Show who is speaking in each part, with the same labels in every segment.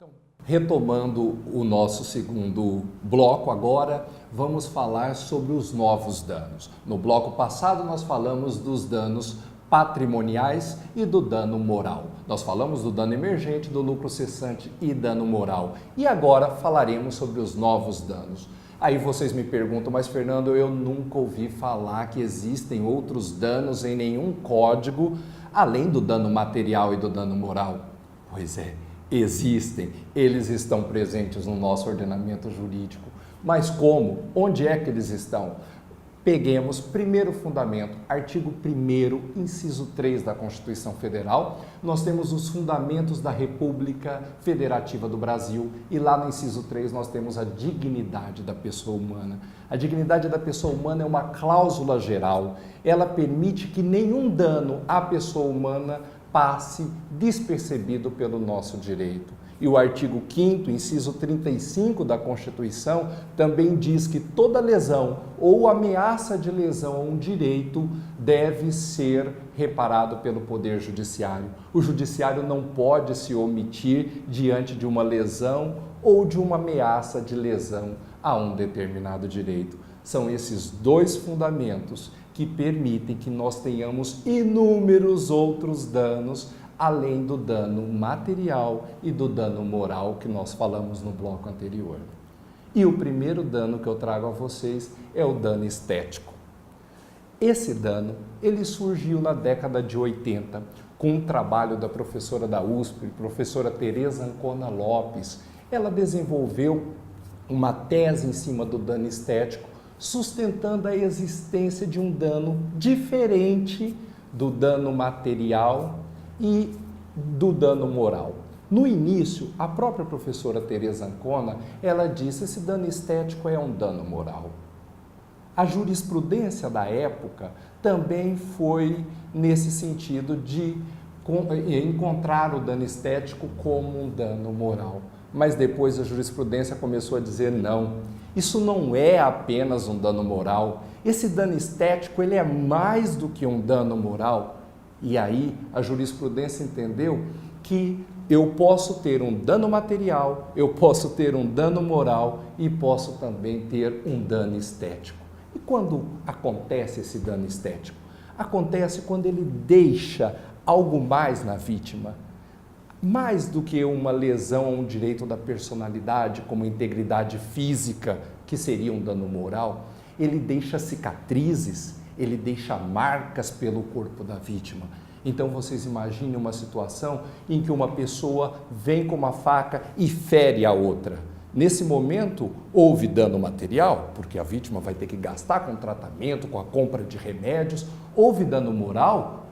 Speaker 1: Então, retomando o nosso segundo bloco agora, vamos falar sobre os novos danos. No bloco passado nós falamos dos danos patrimoniais e do dano moral. Nós falamos do dano emergente, do lucro cessante e dano moral. E agora falaremos sobre os novos danos. Aí vocês me perguntam, mas Fernando, eu nunca ouvi falar que existem outros danos em nenhum código, além do dano material e do dano moral. Pois é, existem, eles estão presentes no nosso ordenamento jurídico. Mas como? Onde é que eles estão? Peguemos primeiro fundamento, artigo 1º, inciso 3 da Constituição Federal. Nós temos os fundamentos da República Federativa do Brasil e lá no inciso 3 nós temos a dignidade da pessoa humana. A dignidade da pessoa humana é uma cláusula geral. Ela permite que nenhum dano à pessoa humana passe despercebido pelo nosso direito. E o artigo 5º, inciso 35 da Constituição, também diz que toda lesão ou ameaça de lesão a um direito deve ser reparado pelo Poder Judiciário. O Judiciário não pode se omitir diante de uma lesão ou de uma ameaça de lesão a um determinado direito. São esses dois fundamentos que permitem que nós tenhamos inúmeros outros danos, além do dano material e do dano moral que nós falamos no bloco anterior. E o primeiro dano que eu trago a vocês é o dano estético. Esse dano, ele surgiu na década de 80, com um trabalho da professora da USP, professora Tereza Ancona Lopes. Ela desenvolveu uma tese em cima do dano estético, sustentando a existência de um dano diferente do dano material e do dano moral. No início, a própria professora Tereza Ancona, ela disse que esse dano estético é um dano moral. A jurisprudência da época também foi nesse sentido de encontrar o dano estético como um dano moral. Mas depois a jurisprudência começou a dizer não, isso não é apenas um dano moral, esse dano estético ele é mais do que um dano moral. E aí a jurisprudência entendeu que eu posso ter um dano material, eu posso ter um dano moral e posso também ter um dano estético. E quando acontece esse dano estético? Acontece quando ele deixa algo mais na vítima. Mais do que uma lesão a um direito da personalidade, como integridade física, que seria um dano moral, ele deixa cicatrizes, ele deixa marcas pelo corpo da vítima. Então vocês imaginem uma situação em que uma pessoa vem com uma faca e fere a outra. Nesse momento, houve dano material, porque a vítima vai ter que gastar com tratamento, com a compra de remédios. Houve dano moral?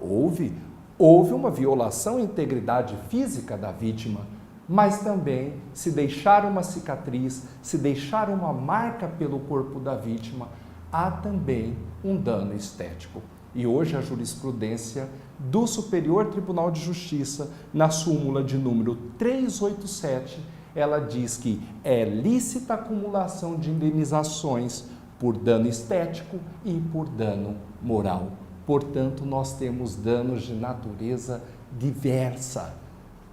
Speaker 1: Houve uma violação à integridade física da vítima, mas também, se deixar uma cicatriz, se deixar uma marca pelo corpo da vítima, há também um dano estético. E hoje a jurisprudência do Superior Tribunal de Justiça, na súmula de número 387, ela diz que é lícita a acumulação de indenizações por dano estético e por dano moral. Portanto, nós temos danos de natureza diversa.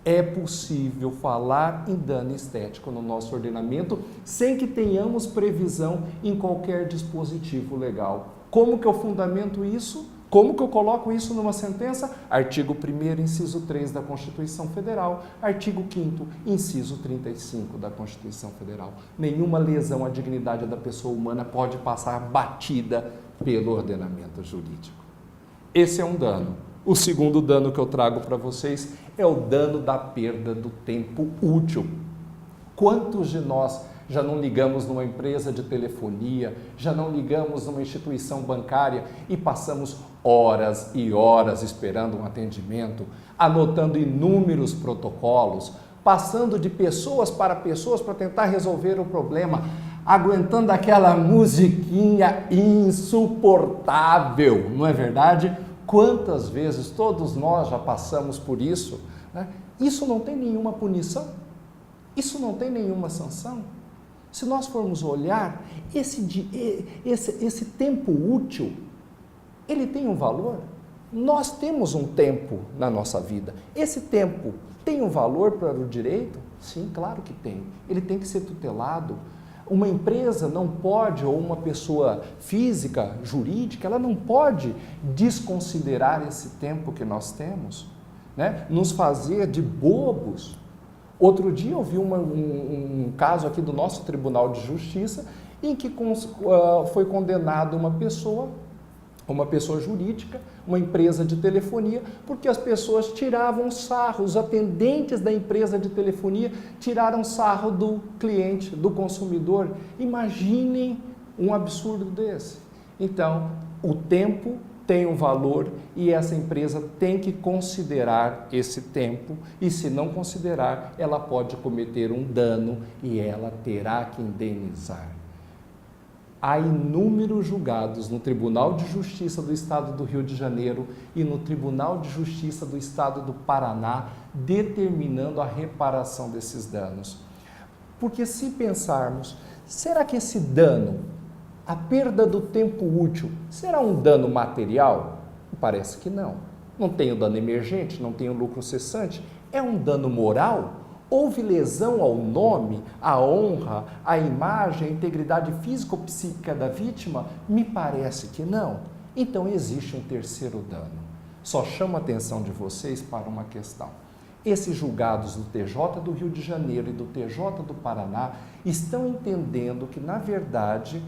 Speaker 1: É possível falar em dano estético no nosso ordenamento sem que tenhamos previsão em qualquer dispositivo legal. Como que eu fundamento isso? Como que eu coloco isso numa sentença? Artigo 1º, inciso 3 da Constituição Federal, artigo 5º, inciso 35 da Constituição Federal. Nenhuma lesão à dignidade da pessoa humana pode passar batida pelo ordenamento jurídico. Esse é um dano. O segundo dano que eu trago para vocês é o dano da perda do tempo útil. Quantos de nós já não ligamos numa empresa de telefonia, já não ligamos numa instituição bancária e passamos horas e horas esperando um atendimento, anotando inúmeros protocolos, passando de pessoas para tentar resolver o problema, aguentando aquela musiquinha insuportável, não é verdade? Quantas vezes todos nós já passamos por isso, né? Isso não tem nenhuma punição, isso não tem nenhuma sanção. Se nós formos olhar, esse tempo útil, ele tem um valor? Nós temos um tempo na nossa vida. Esse tempo tem um valor para o direito? Sim, claro que tem. Ele tem que ser tutelado. Uma empresa não pode, ou uma pessoa física, jurídica, ela não pode desconsiderar esse tempo que nós temos, né? Nos fazer de bobos. Outro dia eu vi um caso aqui do nosso Tribunal de Justiça em que foi condenada uma pessoa jurídica, uma empresa de telefonia, porque as pessoas tiravam sarro, os atendentes da empresa de telefonia tiraram sarro do cliente, do consumidor. Imaginem um absurdo desse. Então, o tempo tem um valor e essa empresa tem que considerar esse tempo, e se não considerar, ela pode cometer um dano e ela terá que indenizar. Há inúmeros julgados no Tribunal de Justiça do Estado do Rio de Janeiro e no Tribunal de Justiça do Estado do Paraná determinando a reparação desses danos. Porque se pensarmos, será que esse dano, a perda do tempo útil, será um dano material? Parece que não. Não tem o dano emergente, não tem o lucro cessante. É um dano moral? Houve lesão ao nome, à honra, à imagem, à integridade físico-psíquica da vítima? Me parece que não. Então existe um terceiro dano. Só chamo a atenção de vocês para uma questão. Esses julgados do TJ do Rio de Janeiro e do TJ do Paraná estão entendendo que, na verdade,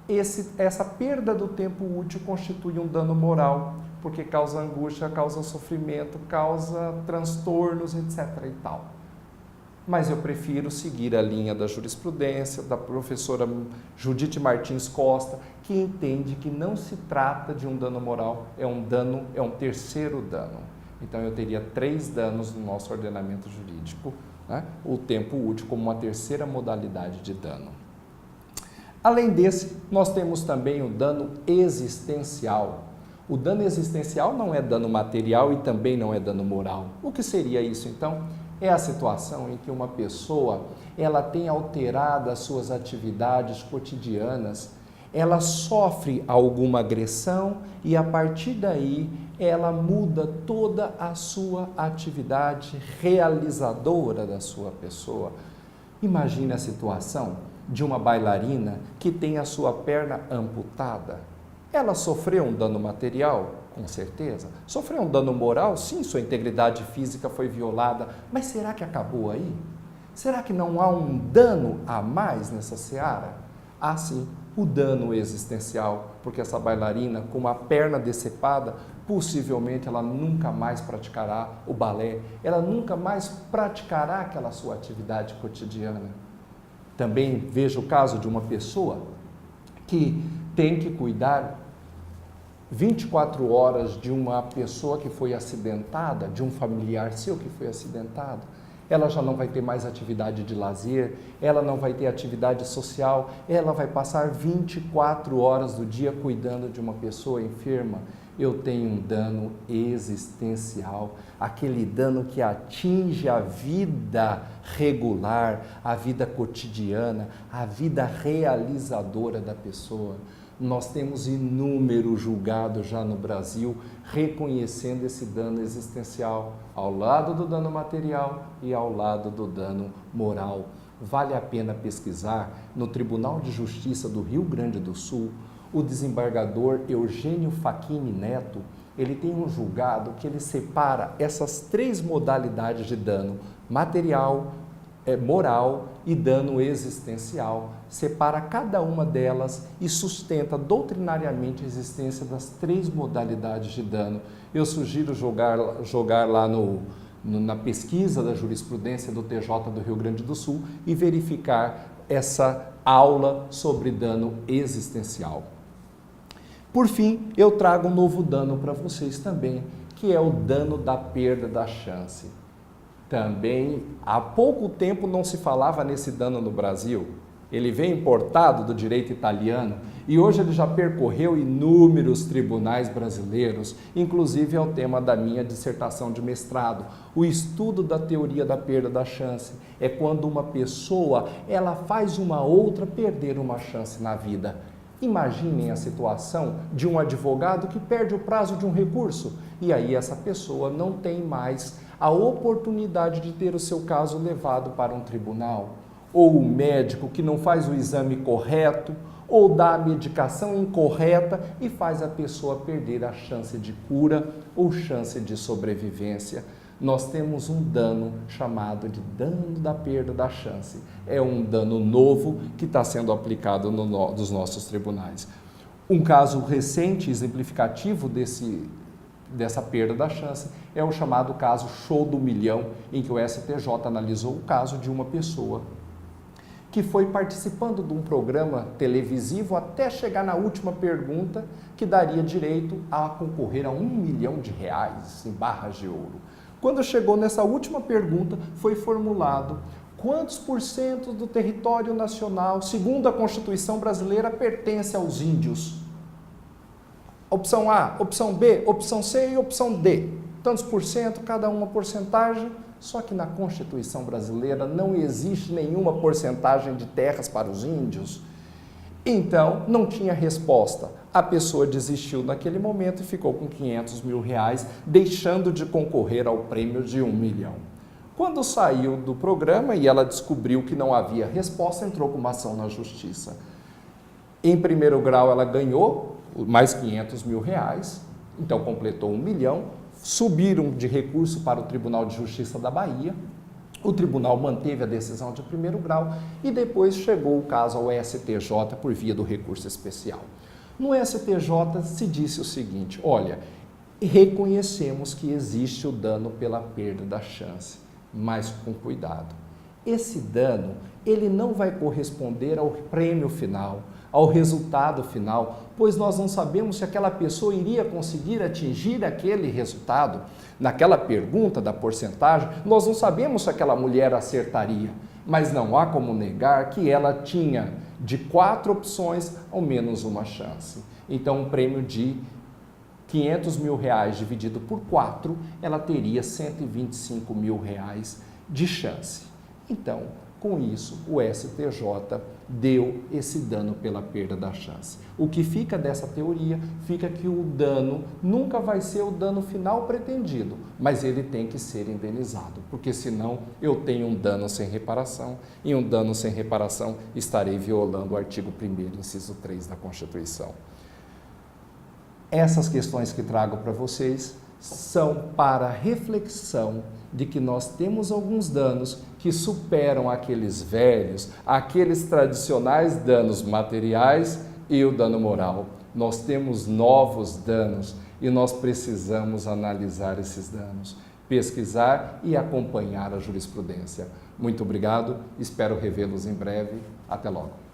Speaker 1: essa perda do tempo útil constitui um dano moral, porque causa angústia, causa sofrimento, causa transtornos, etc. e tal. Mas eu prefiro seguir a linha da jurisprudência, da professora Judite Martins Costa, que entende que não se trata de um dano moral, é um terceiro dano. Então eu teria 3 danos no nosso ordenamento jurídico, né? O tempo útil como uma terceira modalidade de dano. Além desse, nós temos também o dano existencial. O dano existencial não é dano material e também não é dano moral. O que seria isso então? É a situação em que uma pessoa, ela tem alterado as suas atividades cotidianas, ela sofre alguma agressão e a partir daí ela muda toda a sua atividade realizadora da sua pessoa. Imagine a situação de uma bailarina que tem a sua perna amputada. Ela sofreu um dano material? Com certeza. Sofreu um dano moral? Sim, sua integridade física foi violada. Mas será que acabou aí? Será que não há um dano a mais nessa seara? Há sim, o dano existencial, porque essa bailarina com uma perna decepada, possivelmente ela nunca mais praticará o balé, ela nunca mais praticará aquela sua atividade cotidiana. Também vejo o caso de uma pessoa que tem que cuidar 24 horas de uma pessoa que foi acidentada, de um familiar seu que foi acidentado. Ela já não vai ter mais atividade de lazer, ela não vai ter atividade social, ela vai passar 24 horas do dia cuidando de uma pessoa enferma. Eu tenho um dano existencial, aquele dano que atinge a vida regular, a vida cotidiana, a vida realizadora da pessoa. Nós temos inúmeros julgados já no Brasil reconhecendo esse dano existencial ao lado do dano material e ao lado do dano moral. Vale a pena pesquisar no Tribunal de Justiça do Rio Grande do Sul, o desembargador Eugênio Facchini Neto, ele tem um julgado que ele separa essas 3 modalidades de dano: material, moral e dano existencial, separa cada uma delas e sustenta doutrinariamente a existência das 3 modalidades de dano. Eu sugiro jogar lá na pesquisa da jurisprudência do TJ do Rio Grande do Sul e verificar essa aula sobre dano existencial. Por fim, eu trago um novo dano para vocês também, que é o dano da perda da chance. Também, há pouco tempo não se falava nesse dano no Brasil. Ele vem importado do direito italiano e hoje ele já percorreu inúmeros tribunais brasileiros, inclusive é o tema da minha dissertação de mestrado. O estudo da teoria da perda da chance é quando uma pessoa ela faz uma outra perder uma chance na vida. Imaginem a situação de um advogado que perde o prazo de um recurso e aí essa pessoa não tem mais a oportunidade de ter o seu caso levado para um tribunal, ou o médico que não faz o exame correto, ou dá a medicação incorreta e faz a pessoa perder a chance de cura ou chance de sobrevivência. Nós temos um dano chamado de dano da perda da chance. É um dano novo que está sendo aplicado nos nossos tribunais. Um caso recente, exemplificativo dessa perda da chance é o chamado caso Show do Milhão, em que o STJ analisou o caso de uma pessoa que foi participando de um programa televisivo até chegar na última pergunta, que daria direito a concorrer a R$1 milhão em barras de ouro. Quando chegou nessa última pergunta, foi formulado quantos por cento do território nacional, segundo a Constituição brasileira, pertence aos índios? Opção A, opção B, opção C e opção D. Tantos por cento, cada uma porcentagem. Só que na Constituição brasileira não existe nenhuma porcentagem de terras para os índios. Então, não tinha resposta. A pessoa desistiu naquele momento e ficou com R$500 mil, deixando de concorrer ao prêmio de R$1 milhão. Quando saiu do programa e ela descobriu que não havia resposta, entrou com uma ação na justiça. Em primeiro grau, ela ganhou mais R$500 mil, então completou R$1 milhão. Subiram de recurso para o Tribunal de Justiça da Bahia. O tribunal manteve a decisão de primeiro grau e depois chegou o caso ao STJ por via do recurso especial. No STJ se disse o seguinte: olha, reconhecemos que existe o dano pela perda da chance, mas com cuidado. Esse dano, ele não vai corresponder ao prêmio final, ao resultado final, pois nós não sabemos se aquela pessoa iria conseguir atingir aquele resultado. Naquela pergunta da porcentagem, nós não sabemos se aquela mulher acertaria, mas não há como negar que ela tinha de 4 opções ao menos uma chance. Então, um prêmio de R$500 mil dividido por 4, ela teria R$125 mil de chance. Então, com isso, o STJ deu esse dano pela perda da chance. O que fica dessa teoria, fica que o dano nunca vai ser o dano final pretendido, mas ele tem que ser indenizado, porque senão eu tenho um dano sem reparação, e um dano sem reparação estarei violando o artigo 1º, inciso 3 da Constituição. Essas questões que trago para vocês são para reflexão de que nós temos alguns danos que superam aqueles velhos, aqueles tradicionais danos materiais e o dano moral. Nós temos novos danos e nós precisamos analisar esses danos, pesquisar e acompanhar a jurisprudência. Muito obrigado, espero revê-los em breve. Até logo.